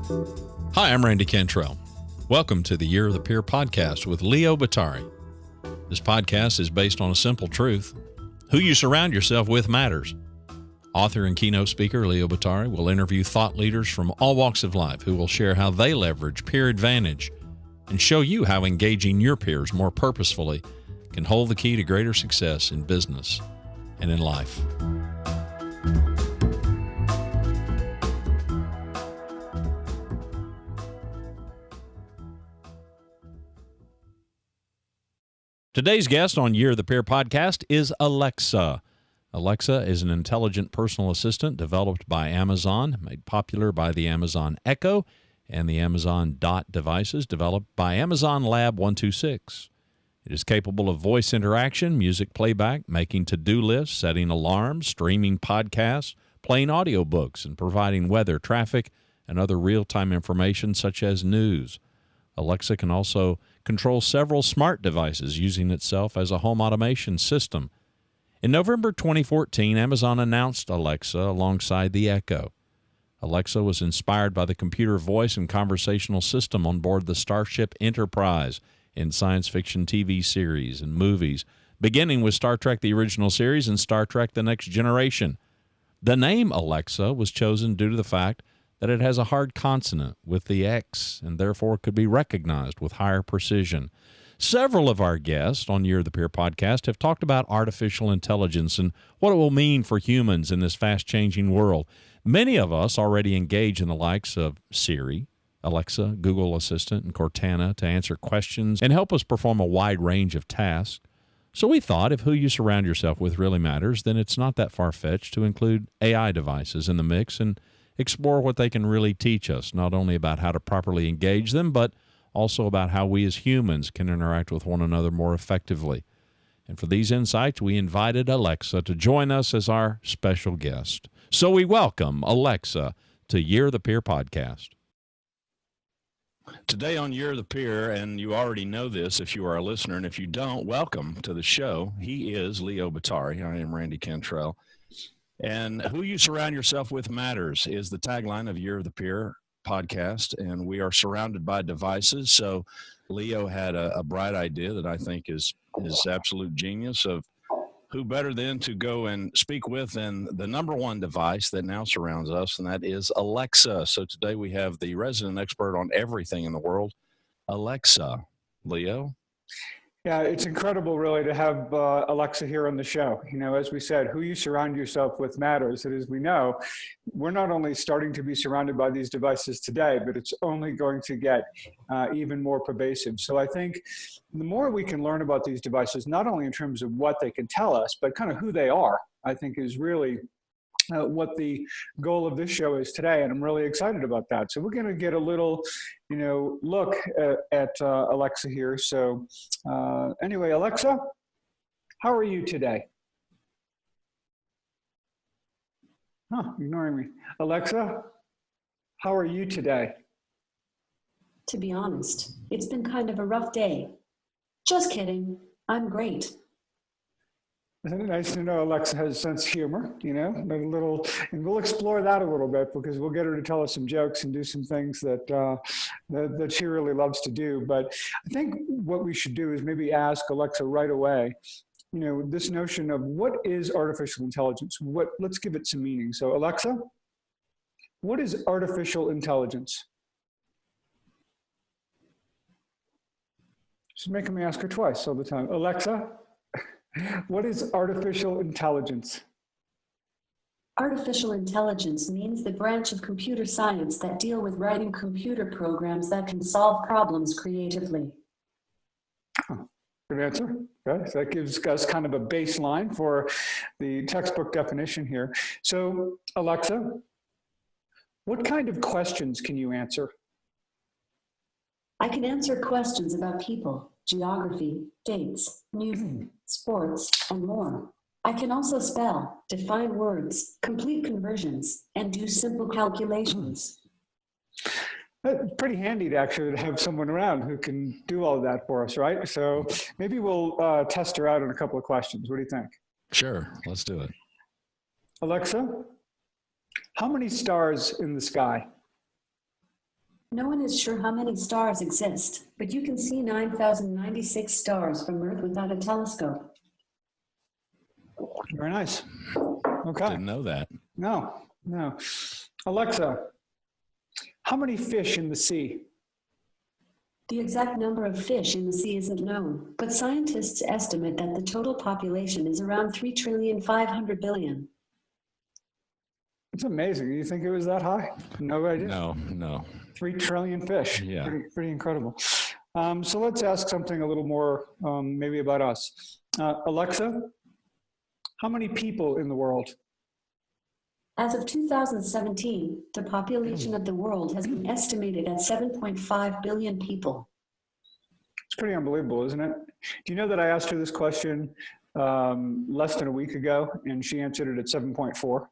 Hi, I'm Randy Cantrell. Welcome to the Year of the Peer podcast with Leo Batari. This podcast is based on a simple truth. Who you surround yourself with matters. Author and keynote speaker Leo Batari will interview thought leaders from all walks of life who will share how they leverage peer advantage and show you how engaging your peers more purposefully can hold the key to greater success in business and in life. Today's guest on Year of the Peer podcast is Alexa. Alexa is an intelligent personal assistant developed by Amazon, made popular by the Amazon Echo and the Amazon Dot devices developed by Amazon Lab 126. It is capable of voice interaction, music playback, making to-do lists, setting alarms, streaming podcasts, playing audiobooks, and providing weather, traffic, and other real-time information such as news. Alexa can also control several smart devices using itself as a home automation system. In November 2014, Amazon announced Alexa alongside the Echo. Alexa was inspired by the computer voice and conversational system on board the Starship Enterprise in science fiction TV series and movies, beginning with Star Trek the original series and Star Trek The Next Generation. The name Alexa was chosen due to the fact that it has a hard consonant with the X and therefore could be recognized with higher precision. Several of our guests on Year of the Peer podcast have talked about artificial intelligence and what it will mean for humans in this fast-changing world. Many of us already engage in the likes of Siri, Alexa, Google Assistant, and Cortana to answer questions and help us perform a wide range of tasks. So we thought if who you surround yourself with really matters, then it's not that far-fetched to include AI devices in the mix and explore what they can really teach us, not only about how to properly engage them, but also about how we as humans can interact with one another more effectively. And for these insights, we invited Alexa to join us as our special guest. So we welcome Alexa to Year of the Peer podcast. Today on Year of the Peer, and you already know this if you are a listener, and if you don't, welcome to the show. He is Leo Batari. I am Randy Cantrell. And who you surround yourself with matters is the tagline of Year of the Peer podcast. And we are surrounded by devices. So Leo had a bright idea that I think is absolute genius of who better than to go and speak with than the number one device that now surrounds us, and that is Alexa. So today we have the resident expert on everything in the world, Alexa. Leo? Yeah, it's incredible, really, to have Alexa here on the show. You know, as we said, who you surround yourself with matters. And as we know, we're not only starting to be surrounded by these devices today, but it's only going to get even more pervasive. So I think the more we can learn about these devices, not only in terms of what they can tell us, but kind of who they are, I think is really what the goal of this show is today, and I'm really excited about that. So we're going to get a little, look at Alexa here. So anyway, Alexa, how are you today? Ignoring me. Alexa, how are you today? To be honest, it's been kind of a rough day. Just kidding. I'm great. Isn't it nice to know Alexa has a sense of humor, and we'll explore that a little bit because we'll get her to tell us some jokes and do some things that she really loves to do. But I think what we should do is maybe ask Alexa right away, this notion of what is artificial intelligence? Let's give it some meaning. So Alexa, what is artificial intelligence? She's making me ask her twice all the time. Alexa, what is artificial intelligence? Artificial intelligence means the branch of computer science that deal with writing computer programs that can solve problems creatively. Good answer. Okay, so that gives us kind of a baseline for the textbook definition here. So, Alexa, what kind of questions can you answer? I can answer questions about people, geography, dates, music, sports, and more. I can also spell, define words, complete conversions, and do simple calculations. It's pretty handy to actually have someone around who can do all of that for us, right? So maybe we'll test her out on a couple of questions. What do you think? Sure, let's do it. Alexa, how many stars in the sky? No one is sure how many stars exist, but you can see 9,096 stars from Earth without a telescope. Very nice. Okay. Didn't know that. No. Alexa, how many fish in the sea? The exact number of fish in the sea isn't known, but scientists estimate that the total population is around 3,500,000,000,000,000. It's amazing. You think it was that high? No idea. No. 3 trillion fish. Yeah. Pretty incredible. So let's ask something a little more maybe about us. Alexa, how many people in the world? As of 2017, the population of the world has been estimated at 7.5 billion people. It's pretty unbelievable, isn't it? Do you know that I asked her this question less than a week ago, and she answered it at 7.4?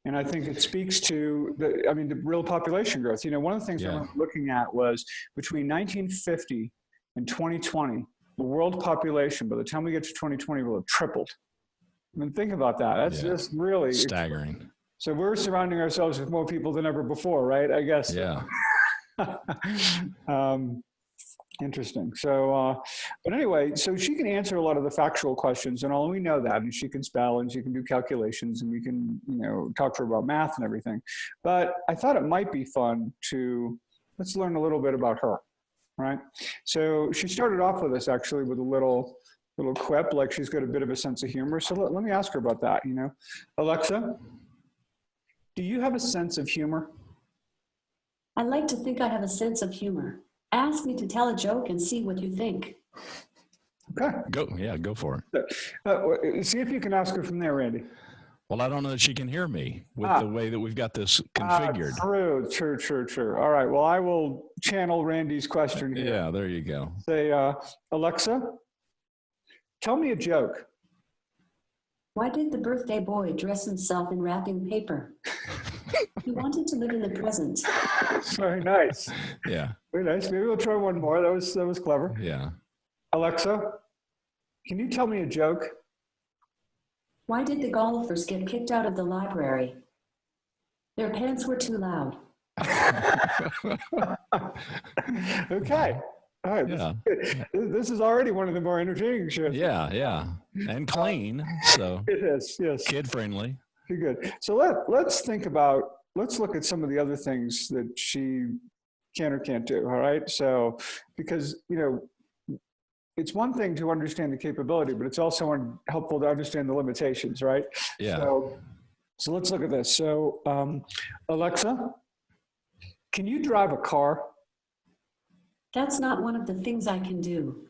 And I think it speaks to the real population growth. You know, one of the things I remember looking at was between 1950 and 2020, the world population, by the time we get to 2020, will have tripled. I mean, think about that. That's just really staggering. So we're surrounding ourselves with more people than ever before, right? I guess. Yeah. Interesting. So, but anyway, so she can answer a lot of the factual questions and all, we know that, and she can spell and she can do calculations, and we can, talk to her about math and everything. But I thought it might be fun let's learn a little bit about her, right? So she started off with us actually with a little quip, like she's got a bit of a sense of humor. So let me ask her about that, Alexa, do you have a sense of humor? I like to think I have a sense of humor. Ask me to tell a joke and see what you think. Okay. Go for it. See if you can ask her from there, Randy. Well, I don't know that she can hear me with the way that we've got this configured. True. All right. Well, I will channel Randy's question here. Yeah, there you go. Say, Alexa, tell me a joke. Why did the birthday boy dress himself in wrapping paper? He wanted to live in the present. Very nice. Yeah. Very nice. Maybe we'll try one more. That was clever. Yeah. Alexa, can you tell me a joke? Why did the golfers get kicked out of the library? Their pants were too loud. Okay. All right. Yeah. This is already one of the more entertaining shows. Yeah. And clean. So it is, yes. Kid friendly. Pretty good. So let's look at some of the other things that she can or can't do. All right. So, because, it's one thing to understand the capability, but it's also helpful to understand the limitations, right? Yeah. So let's look at this. So, Alexa, can you drive a car? That's not one of the things I can do.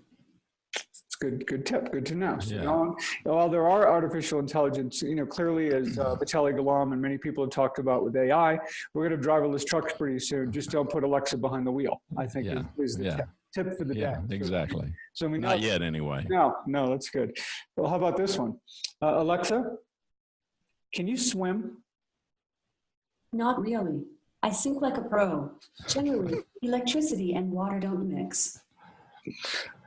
It's good tip. Good to know. So, Yeah. while there are artificial intelligence, clearly as Vitaly Galam and many people have talked about with AI, we're going to have driverless trucks pretty soon. Just don't put Alexa behind the wheel, I think is the tip for the day. Exactly. So we know, Not yet anyway. No, that's good. Well, how about this one? Alexa, can you swim? Not really. I sink like a pro. Generally, electricity and water don't mix.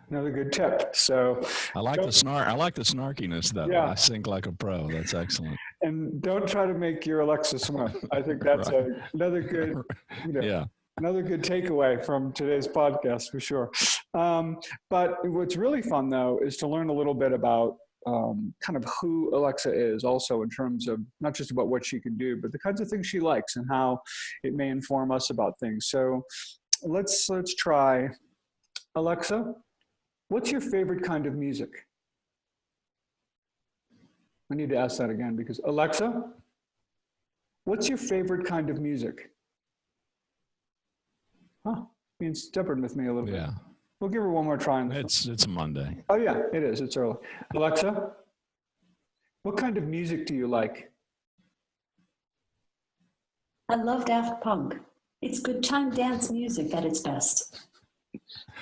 Another good tip. So I like the snarkiness though. Yeah. I sink like a pro. That's excellent. And don't try to make your Alexa swim. I think that's Right. another good, Yeah. another good takeaway from today's podcast for sure. But what's really fun though is to learn a little bit about kind of who Alexa is, also in terms of not just about what she can do, but the kinds of things she likes and how it may inform us about things. So let's try. Alexa, what's your favorite kind of music? I need to ask that again, because Alexa, what's your favorite kind of music? Being stubborn with me a little bit. Yeah. We'll give her one more try on this. It's a Monday. Oh yeah, it is. It's early. Alexa, what kind of music do you like? I love Daft Punk. It's good time dance music at its best.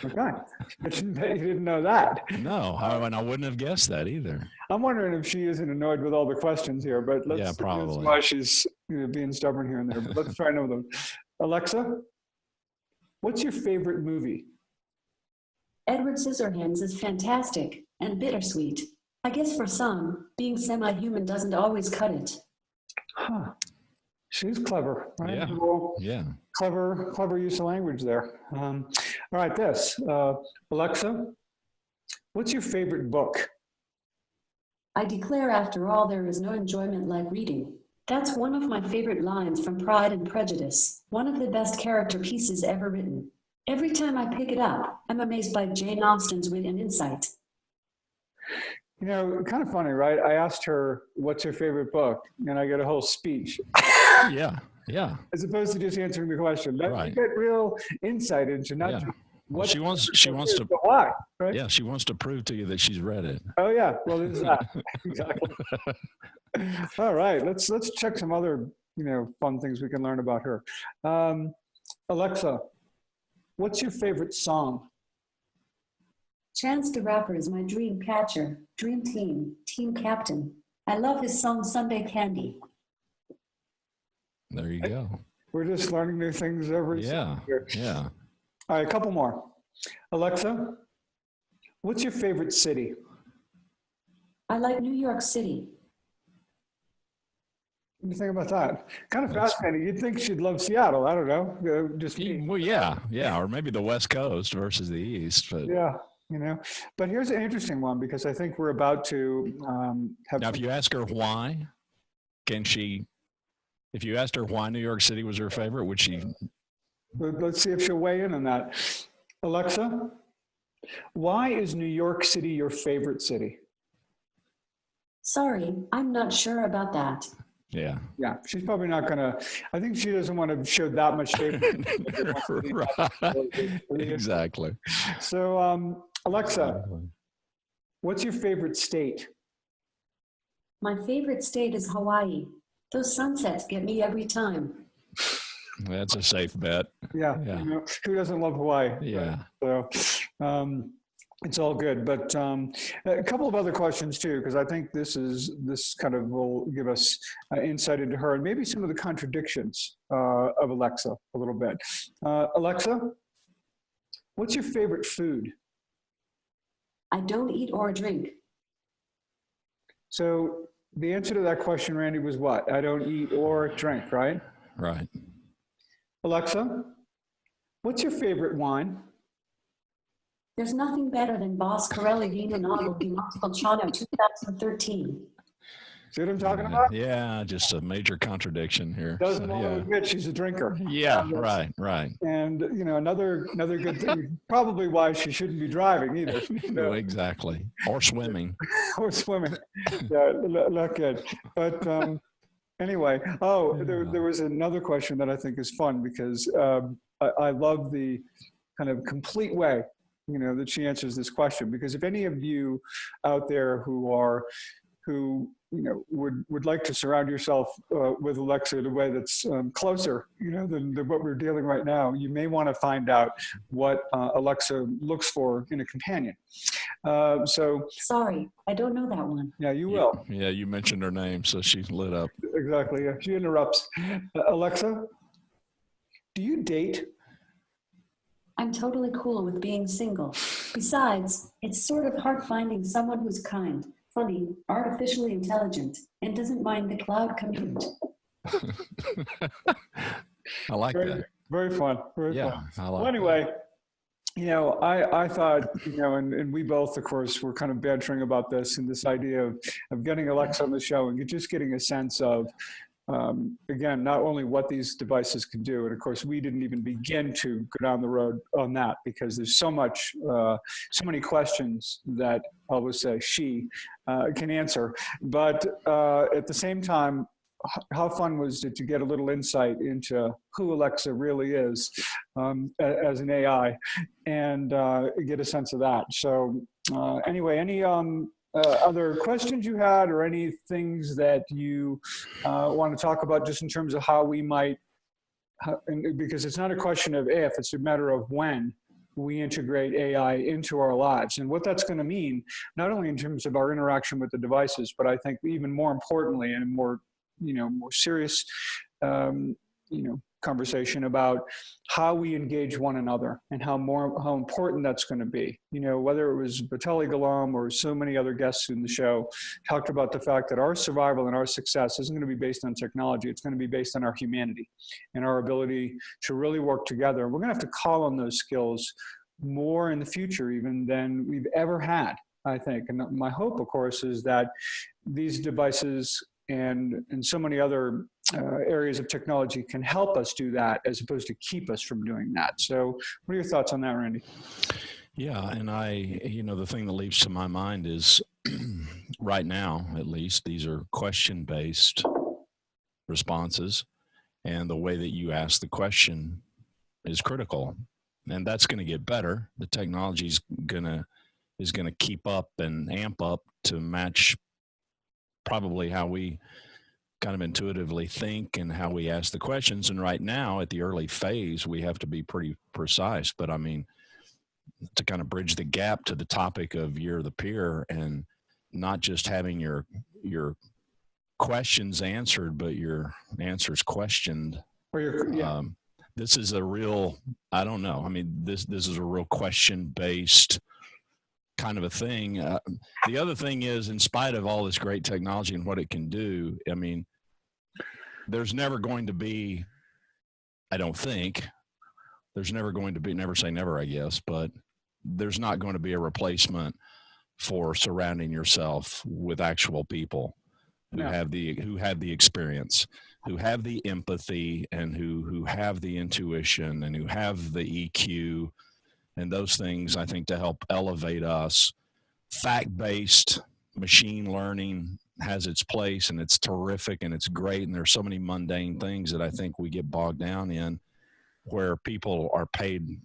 Okay. I didn't bet you didn't know that. No, and I wouldn't have guessed that either. I'm wondering if she isn't annoyed with all the questions here, but Yeah, probably. That's why she's being stubborn here and there. But let's try another one. Alexa, what's your favorite movie? Edward Scissorhands is fantastic and bittersweet. I guess for some, being semi-human doesn't always cut it. She's clever, right? Yeah. Well, Yeah. clever use of language there. All right, Alexa, what's your favorite book? I declare, after all, there is no enjoyment like reading. That's one of my favorite lines from Pride and Prejudice, one of the best character pieces ever written. Every time I pick it up, I'm amazed by Jane Austen's wit and insight. You know, kind of funny, right? I asked her, what's her favorite book? And I get a whole speech, Yeah. Yeah. as opposed to just answering the question. Right. You get real insight into not Yeah. just Well, what she wants to, but why, right? yeah, she wants to prove to you that she's read it. Oh yeah, well there's that. Exactly. All right, let's check some other, fun things we can learn about her. Alexa, what's your favorite song? Chance the Rapper is my dream catcher, dream team, team captain. I love his song Sunday Candy. There you go. We're just learning new things every Yeah. year. Yeah. All right, a couple more. Alexa, what's your favorite city? I like New York City. What do you think about that? Kind of fascinating. You'd think she'd love Seattle. I don't know. Just me. Well, yeah. Yeah. Or maybe the West Coast versus the East. But Yeah, But here's an interesting one because I think we're about to have. now, if you ask her why, if you asked her why New York City was her favorite, would she? Let's see if she'll weigh in on that. Alexa, why is New York City your favorite city? Sorry, I'm not sure about that. Yeah. Yeah, she's probably not going to. I think she doesn't want to show that much favoritism. Right. Exactly. So, Alexa, what's your favorite state? My favorite state is Hawaii. Those sunsets get me every time. That's a safe bet. Yeah, Yeah. Who doesn't love Hawaii? Yeah. So it's all good. But a couple of other questions too, because I think this kind of will give us insight into her and maybe some of the contradictions of Alexa a little bit. Alexa, what's your favorite food? I don't eat or drink. So the answer to that question, Randy, was what? I don't eat or drink, right? Right. Alexa, what's your favorite wine? There's nothing better than Boss Corelli Vino Novo di Montepulciano 2013. See what I'm talking about? Yeah, just a major contradiction here. Doesn't So, want to admit she's a drinker. yeah. Right. And another good thing, probably why she shouldn't be driving either. No, exactly. Or swimming. Or swimming. Yeah, not good. But anyway, there was another question that I think is fun because I love the kind of complete way that she answers this question. Because if any of you out there who would like to surround yourself with Alexa in a way that's closer, than what we're dealing right now, you may want to find out what Alexa looks for in a companion. Sorry, I don't know that one. Yeah, you will. Yeah, you mentioned her name, so she lit up. Exactly. Yeah, she interrupts. Alexa, do you date? I'm totally cool with being single. Besides, it's sort of hard finding someone who's kind, funny, artificially intelligent, and doesn't mind the cloud commute. I like that. Very fun. Very Yeah, fun. I like Well, anyway, I thought, and we both, of course, were kind of bantering about this and this idea of getting Alexa on the show and just getting a sense of, again, not only what these devices can do, and of course, we didn't even begin to go down the road on that because there's so many questions that I would say she can answer. But at the same time, how fun was it to get a little insight into who Alexa really is as an AI and get a sense of that. So anyway, any other questions you had or any things that you want to talk about just in terms of how we might, because it's not a question of if, it's a matter of when we integrate AI into our lives and what that's going to mean, not only in terms of our interaction with the devices, but I think even more importantly and more serious, conversation about how we engage one another and how important that's going to be. Whether it was Vitaly Golom or so many other guests in the show talked about the fact that our survival and our success isn't going to be based on technology. It's going to be based on our humanity and our ability to really work together. We're going to have to call on those skills more in the future even than we've ever had, I think. And my hope, of course, is that these devices and so many other areas of technology can help us do that as opposed to keep us from doing that. So what are your thoughts on that, Randy? Yeah, and the thing that leaps to my mind is right now, at least, these are question-based responses, and the way that you ask the question is critical, and that's going to get better. The technology is going to keep up and amp up to match probably how we kind of intuitively think and how we ask the questions. And right now, at the early phase, we have to be pretty precise. But I mean, to kind of bridge the gap to the topic of Year of the Peer and not just having your questions answered, but your answers questioned. This is a real, I don't know. I mean, this is a real question-based kind of a thing. The other thing is, in spite of all this great technology and what it can do, I mean, there's never going to be, I don't think, there's never going to be, never say never, I guess, but there's not going to be a replacement for surrounding yourself with actual people who have the experience, who have the empathy, and who have the intuition, and who have the EQ, and those things, I think, to help elevate us. Fact-based machine learning has its place, and it's terrific, and it's great, and there's so many mundane things that I think we get bogged down in, where people are paid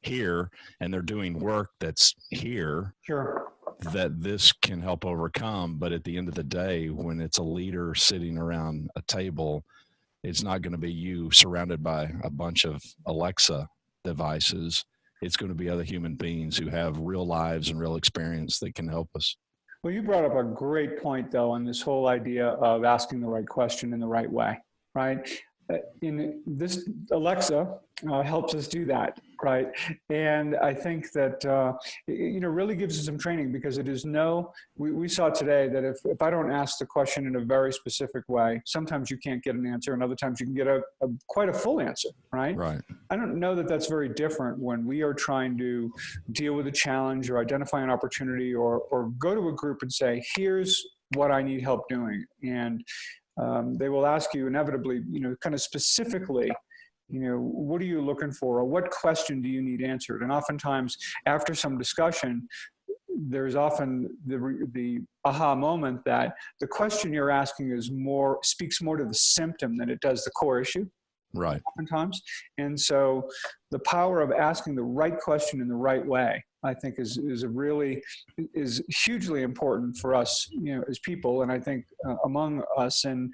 here and they're doing work that's here. Sure. That this can help overcome. But at the end of the day, when it's a leader sitting around a table, it's not going to be you surrounded by a bunch of Alexa devices. It's going to be other human beings who have real lives and real experience that can help us. Well, you brought up a great point, though, on this whole idea of asking the right question in the right way, right? In this, Alexa helps us do that, right? And I think that, really gives us some training, because it is we saw today that if I don't ask the question in a very specific way, sometimes you can't get an answer, and other times you can get quite a full answer, right? Right. I don't know that that's very different when we are trying to deal with a challenge or identify an opportunity or go to a group and say, here's what I need help doing. And they will ask you inevitably, kind of specifically, what are you looking for, or what question do you need answered? And oftentimes, after some discussion, there's often the aha moment that the question you're asking speaks more to the symptom than it does the core issue. Right. Oftentimes. And so the power of asking the right question in the right way, I think is hugely important for us, as people. And I think among us, and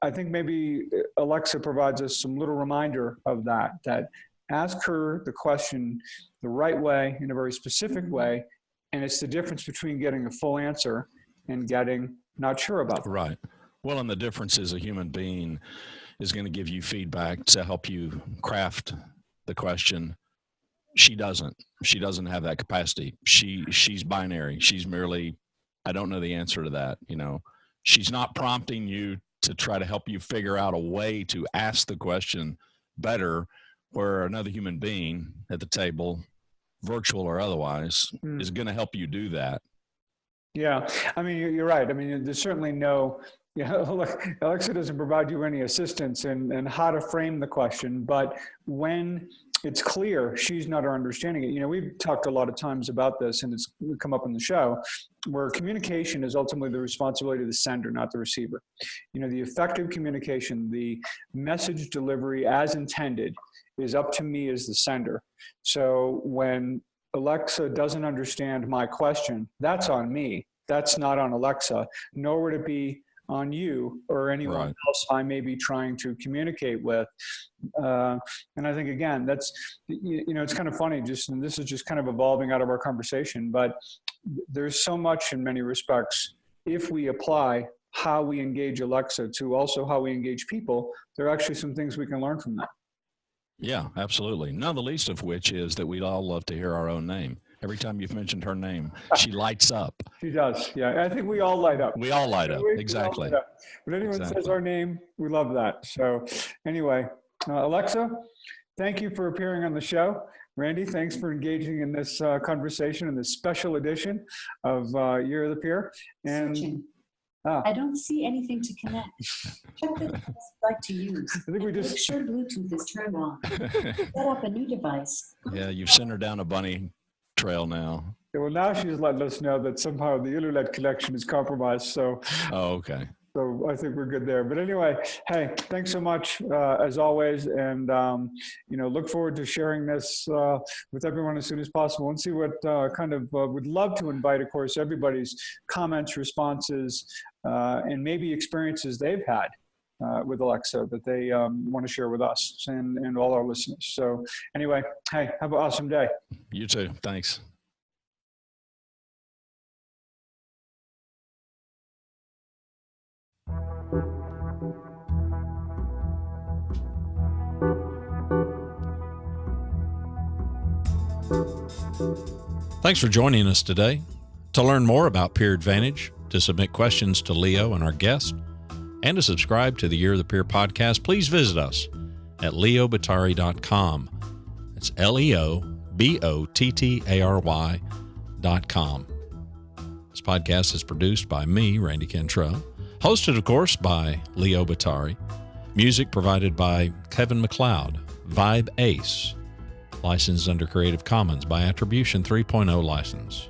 I think maybe Alexa provides us some little reminder of that ask her the question the right way, in a very specific way. And it's the difference between getting a full answer and getting not sure about that. Right. Well, and the difference is a human being is going to give you feedback to help you craft the question. She doesn't have that capacity. She's binary. She's merely, I don't know the answer to that. She's not prompting you to try to help you figure out a way to ask the question better, where another human being at the table, virtual or otherwise, is going to help you do that. Yeah. I mean, you're right. I mean, there's certainly Alexa doesn't provide you any assistance in how to frame the question, but when it's clear she's not understanding it. We've talked a lot of times about this, and it's come up on the show, where communication is ultimately the responsibility of the sender, not the receiver. The effective communication, the message delivery as intended, is up to me as the sender. So when Alexa doesn't understand my question, that's on me. That's not on Alexa, nor would it be on you or anyone else I may be trying to communicate with. And I think, again, that's, it's kind of funny, and this is just kind of evolving out of our conversation, but there's so much in many respects, if we apply how we engage Alexa to also how we engage people, there are actually some things we can learn from that. Yeah, absolutely. Not the least of which is that we'd all love to hear our own name. Every time you've mentioned her name, she lights up. She does. Yeah, I think we all light up. We all light up. Exactly. Light up. When anyone says our name, we love that. So anyway, Alexa, thank you for appearing on the show. Randy, thanks for engaging in this conversation in this special edition of Year of the Peer. And I don't see anything to connect. Check the device you'd like to use. I think we just make sure Bluetooth is turned on. Set up a new device. Yeah, you've sent her down a bunny trail now. Yeah, well, now she's letting us know that somehow the internet connection is compromised. So, okay. So I think we're good there. But anyway, hey, thanks so much as always, and look forward to sharing this with everyone as soon as possible, and see what would love to invite, of course, everybody's comments, responses, and maybe experiences they've had with Alexa that they want to share with us and all our listeners. So anyway, hey, have an awesome day. You too. Thanks. Thanks for joining us today. To learn more about Peer Advantage, to submit questions to Leo and our guest, and to subscribe to the Year of the Peer podcast, please visit us at leobottary.com. It's LeoBottary.com. This podcast is produced by me, Randy Cantrell, hosted, of course, by Leo Bottary. Music provided by Kevin MacLeod, Vibe Ace. Licensed under Creative Commons by Attribution 3.0 license.